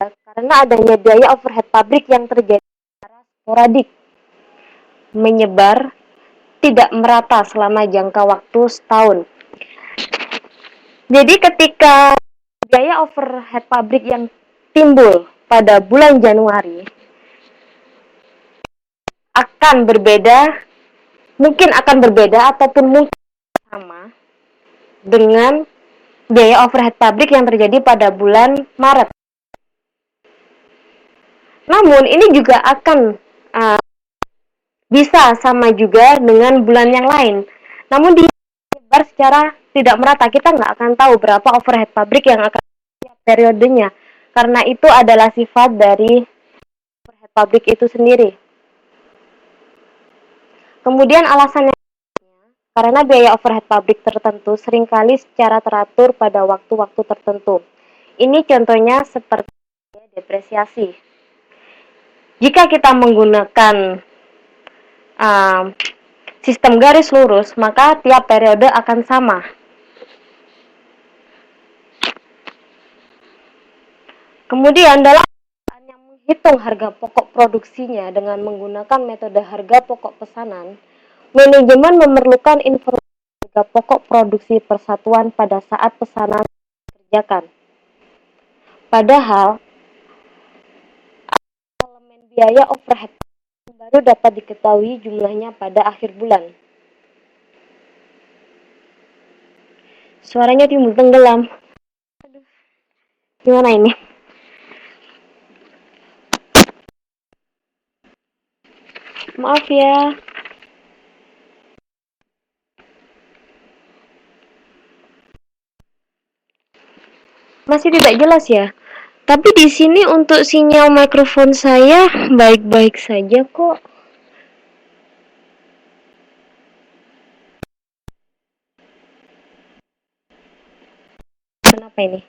karena adanya biaya overhead pabrik yang terjadi secara sporadik, menyebar, tidak merata selama jangka waktu setahun. Jadi ketika biaya overhead pabrik yang timbul pada bulan Januari akan berbeda, mungkin akan berbeda ataupun mungkin sama dengan biaya overhead pabrik yang terjadi pada bulan Maret. Namun ini juga akan bisa sama juga dengan bulan yang lain. Namun disebar secara tidak merata. Kita nggak akan tahu berapa overhead pabrik yang akan setiap periodenya. Karena itu adalah sifat dari overhead pabrik itu sendiri. Kemudian alasannya karena biaya overhead pabrik tertentu seringkali secara teratur pada waktu-waktu tertentu. Ini contohnya seperti depresiasi. Jika kita menggunakan sistem garis lurus, maka tiap periode akan sama. Kemudian dalam yang menghitung harga pokok produksinya dengan menggunakan metode harga pokok pesanan, manajemen memerlukan informasi harga pokok produksi persatuan pada saat pesanan dikerjakan. Padahal, elemen biaya overhead baru dapat diketahui jumlahnya pada akhir bulan. Suaranya timbul tenggelam. Aduh, gimana ini? Maaf ya. Masih tidak jelas ya? Tapi di sini untuk sinyal mikrofon saya baik-baik saja kok. Kenapa ini?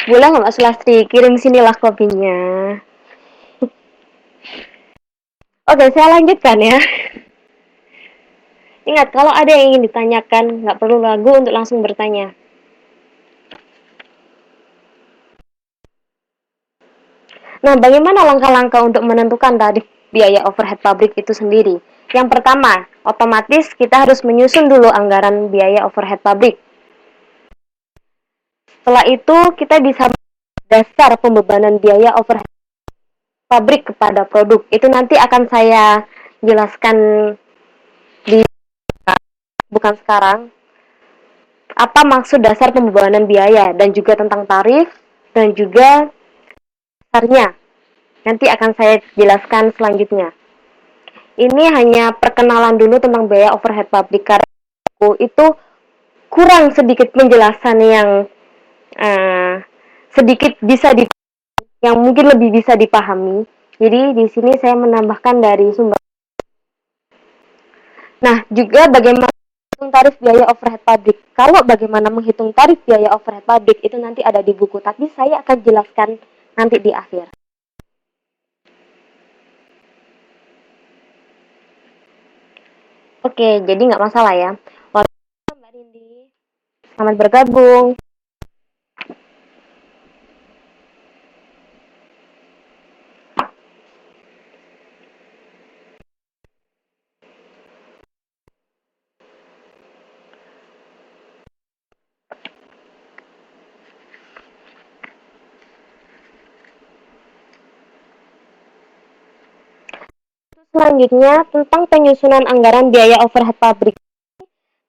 Boleh nggak Mas Lastri kirim sinilah kopinya. Oke, saya lanjutkan ya. Ingat, kalau ada yang ingin ditanyakan, nggak perlu ragu untuk langsung bertanya. Nah, bagaimana langkah-langkah untuk menentukan tarif biaya overhead pabrik itu sendiri? Yang pertama, otomatis kita harus menyusun dulu anggaran biaya overhead pabrik. Setelah itu, kita bisa dasar pembebanan biaya overhead pabrik kepada produk. Itu nanti akan saya jelaskan di bukan sekarang. Apa maksud dasar pembebanan biaya dan juga tentang tarif dan juga dasarnya. Nanti akan saya jelaskan selanjutnya. Ini hanya perkenalan dulu tentang biaya overhead pabrik karena itu kurang sedikit penjelasan yang sedikit bisa yang mungkin lebih bisa dipahami. Jadi di sini saya menambahkan dari sumber. Nah, juga bagaimana menghitung tarif biaya overhead pabrik. Kalau bagaimana menghitung tarif biaya overhead pabrik itu nanti ada di buku, tapi saya akan jelaskan nanti di akhir. Oke, jadi nggak masalah ya. Waalaikumsalam Mbak Rindi. Selamat bergabung. Selanjutnya tentang penyusunan anggaran biaya overhead pabrik.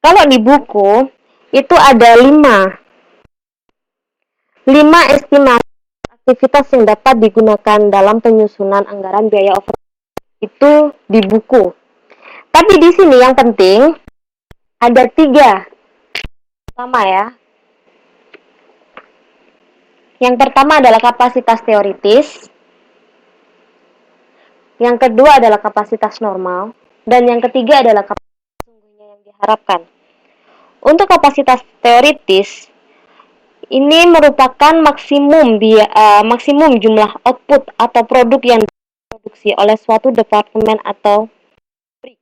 Kalau di buku itu ada 5 estimasi aktivitas yang dapat digunakan dalam penyusunan anggaran biaya overhead itu di buku. Tapi di sini yang penting ada 3. Pertama ya. Yang pertama adalah kapasitas teoritis. Yang kedua adalah kapasitas normal, dan yang ketiga adalah kapasitas sesungguhnya yang diharapkan. Untuk kapasitas teoritis, ini merupakan maksimum jumlah output atau produk yang diproduksi oleh suatu departemen atau pabrik.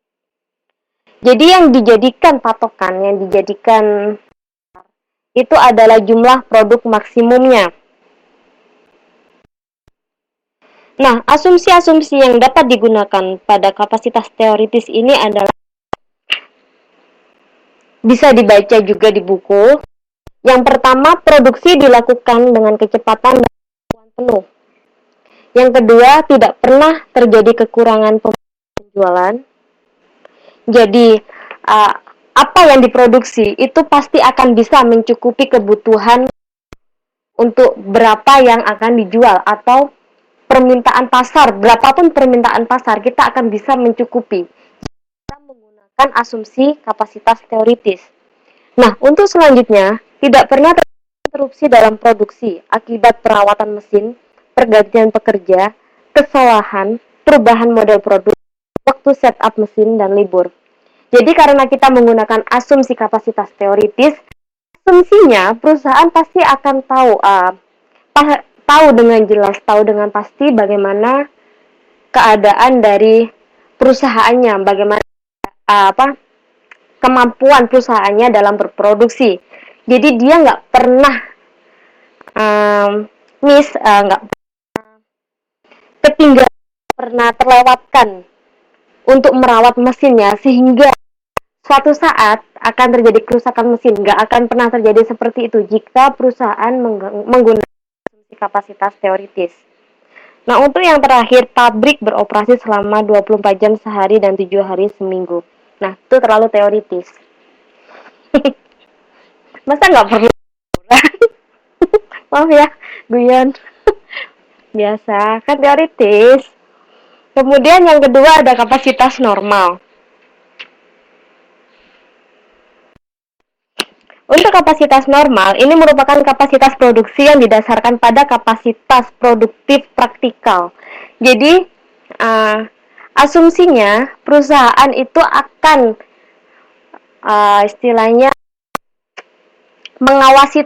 Jadi yang dijadikan patokan, yang dijadikan itu adalah jumlah produk maksimumnya. Nah, asumsi-asumsi yang dapat digunakan pada kapasitas teoritis ini adalah bisa dibaca juga di buku. Yang pertama, produksi dilakukan dengan kecepatan penuh. Yang kedua, tidak pernah terjadi kekurangan penjualan. Jadi, uh, apa yang diproduksi itu pasti akan bisa mencukupi kebutuhan untuk berapa yang akan dijual, atau permintaan pasar, berapapun permintaan pasar, kita akan bisa mencukupi. Kita menggunakan asumsi kapasitas teoritis. Nah, untuk selanjutnya, tidak pernah interupsi dalam produksi akibat perawatan mesin, pergantian pekerja, kesalahan, perubahan model produk, waktu setup mesin, dan libur. Jadi karena kita menggunakan asumsi kapasitas teoritis, asumsinya perusahaan pasti akan tahu dengan jelas, tahu dengan pasti bagaimana keadaan dari perusahaannya, bagaimana kemampuan perusahaannya dalam berproduksi. Jadi dia nggak pernah nggak ketinggalan, pernah terlewatkan untuk merawat mesinnya, sehingga suatu saat akan terjadi kerusakan mesin. Nggak akan pernah terjadi seperti itu jika perusahaan menggunakan kapasitas teoritis. Nah, untuk yang terakhir, pabrik beroperasi selama 24 jam sehari dan 7 hari seminggu. Nah, itu terlalu teoritis. Masa nggak perlu? Maaf ya, guyon. Biasa, kan teoritis. Kemudian yang kedua ada kapasitas normal. Untuk kapasitas normal, ini merupakan kapasitas produksi yang didasarkan pada kapasitas produktif praktikal. Jadi, asumsinya perusahaan itu akan istilahnya mengawasi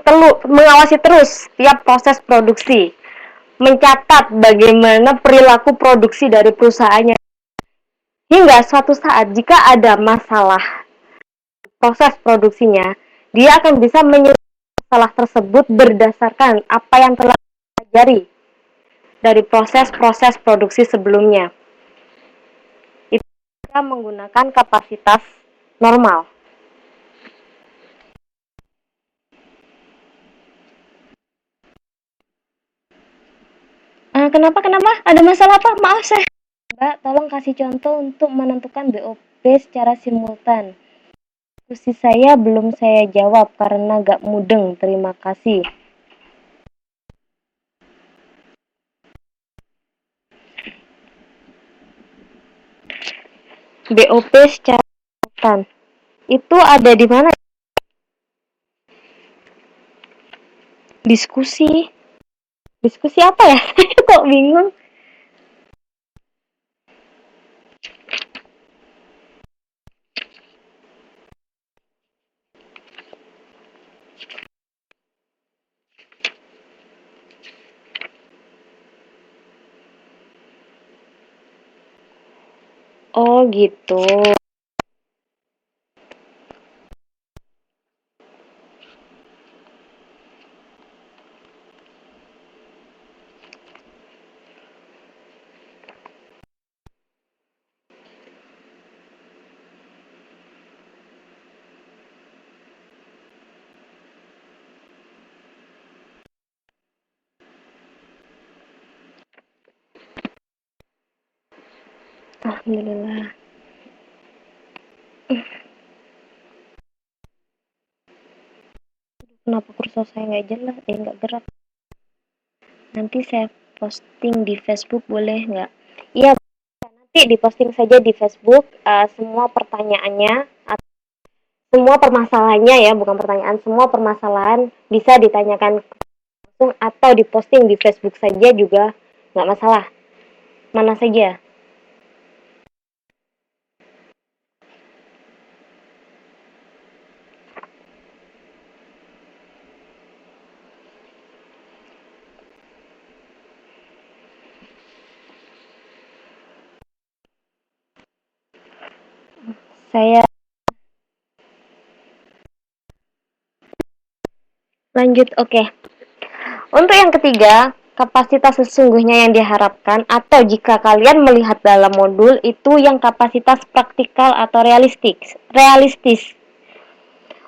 terus setiap proses produksi, mencatat bagaimana perilaku produksi dari perusahaannya, hingga suatu saat jika ada masalah proses produksinya, dia akan bisa menyelesaikan masalah tersebut berdasarkan apa yang telah dipelajari dari proses-proses produksi sebelumnya. Itu kita menggunakan kapasitas normal. Kenapa? Ada masalah apa? Maaf saya. Mbak, tolong kasih contoh untuk menentukan BOP secara simultan. Diskusi saya belum saya jawab karena gak mudeng. Terima kasih. BOP secara simultan. Itu ada di mana? Diskusi. Diskusi apa ya? Kok bingung? Oh gitu. Alhamdulillah. Kenapa kursor saya nggak jelas? Nggak gerak. Nanti saya posting di Facebook boleh nggak? Iya, nanti diposting saja di Facebook semua pertanyaannya, semua permasalahannya ya, bukan pertanyaan, semua permasalahan bisa ditanyakan langsung atau diposting di Facebook saja juga nggak masalah. Mana saja. Saya lanjut. Oke. Untuk yang ketiga, kapasitas sesungguhnya yang diharapkan atau jika kalian melihat dalam modul itu yang kapasitas praktikal atau realistis.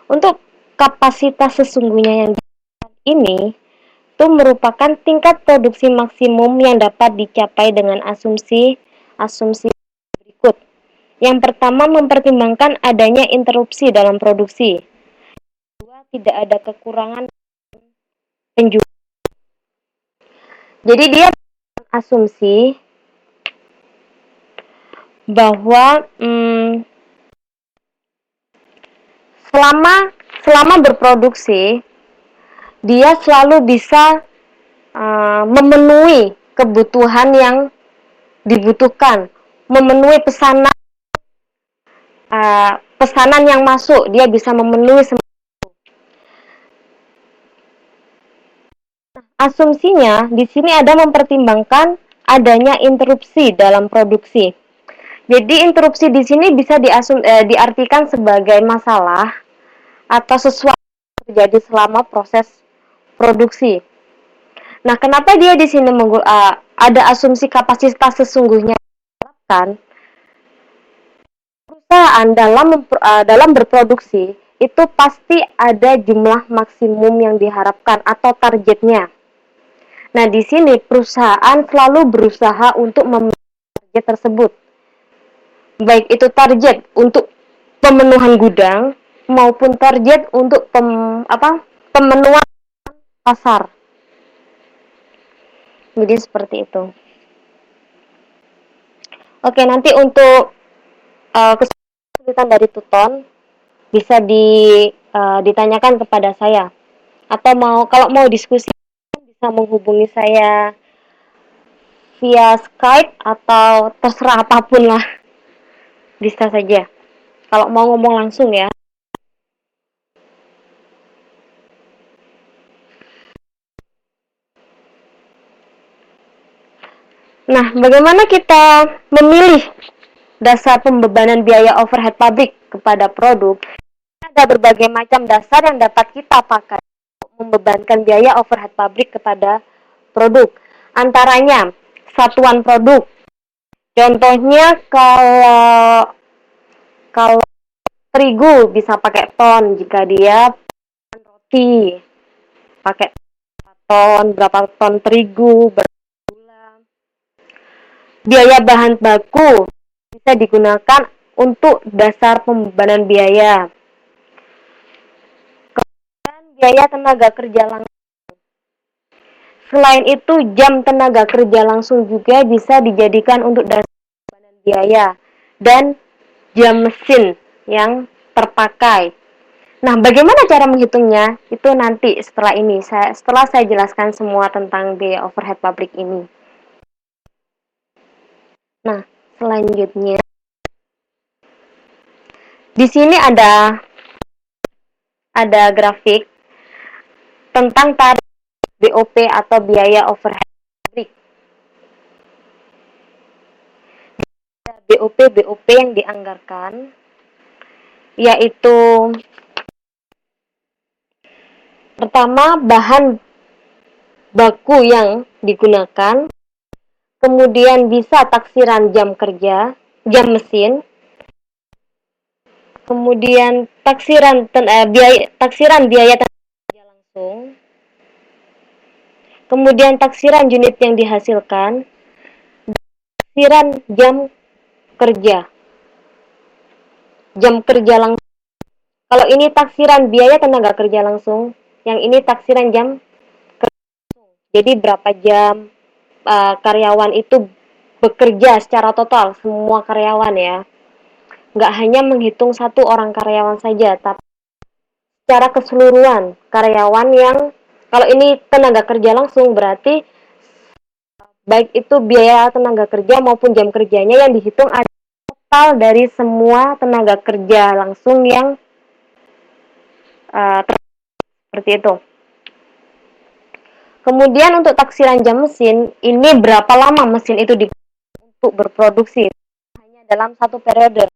Untuk kapasitas sesungguhnya yang ini itu merupakan tingkat produksi maksimum yang dapat dicapai dengan asumsi berikut. Yang pertama, mempertimbangkan adanya interupsi dalam produksi. Kedua, tidak ada kekurangan penjualan. Jadi dia asumsi bahwa selama berproduksi dia selalu bisa memenuhi kebutuhan yang dibutuhkan, memenuhi pesanan yang masuk, dia bisa memenuhi semua. Asumsinya di sini ada mempertimbangkan adanya interupsi dalam produksi. Jadi interupsi di sini bisa diartikan sebagai masalah atau sesuatu yang terjadi selama proses produksi. Nah, kenapa dia di sini ada asumsi kapasitas sesungguhnya? Kan perusahaan dalam berproduksi itu pasti ada jumlah maksimum yang diharapkan atau targetnya. Nah, di sini perusahaan selalu berusaha untuk memenuhi target tersebut. Baik itu target untuk pemenuhan gudang maupun target untuk pemenuhan pasar. Jadi seperti itu. Oke, nanti untuk kesulitan dari Tuton bisa ditanyakan kepada saya. Atau kalau mau diskusi bisa menghubungi saya via Skype atau terserah apapun lah. Bisa saja. Kalau mau ngomong langsung ya. Nah, bagaimana kita memilih dasar pembebanan biaya overhead pabrik kepada produk? Ada berbagai macam dasar yang dapat kita pakai untuk membebankan biaya overhead pabrik kepada produk. Antaranya, satuan produk. Contohnya kalau terigu bisa pakai ton, jika dia roti pakai ton, berapa ton terigu, biaya bahan baku bisa digunakan untuk dasar pembebanan biaya. Kemudian biaya tenaga kerja langsung. Selain itu, jam tenaga kerja langsung juga bisa dijadikan untuk dasar pembebanan biaya dan jam mesin yang terpakai. Nah, bagaimana cara menghitungnya? Itu nanti setelah saya jelaskan semua tentang biaya overhead pabrik ini. Nah, selanjutnya di sini ada grafik tentang tarif BOP atau biaya overhead pabrik. BOP yang dianggarkan yaitu pertama bahan baku yang digunakan, kemudian bisa taksiran jam kerja, jam mesin, kemudian taksiran biaya tenaga kerja langsung, kemudian taksiran unit yang dihasilkan, taksiran jam kerja langsung. Kalau ini taksiran biaya tenaga kerja langsung, yang ini taksiran jam kerja langsung. Jadi berapa jam karyawan itu bekerja secara total, semua karyawan ya. Nggak hanya menghitung satu orang karyawan saja, tapi secara keseluruhan karyawan yang, kalau ini tenaga kerja langsung berarti baik itu biaya tenaga kerja maupun jam kerjanya yang dihitung ada total dari semua tenaga kerja langsung yang seperti itu. Kemudian untuk taksiran jam mesin, ini berapa lama mesin itu dipakai untuk berproduksi hanya dalam satu periode.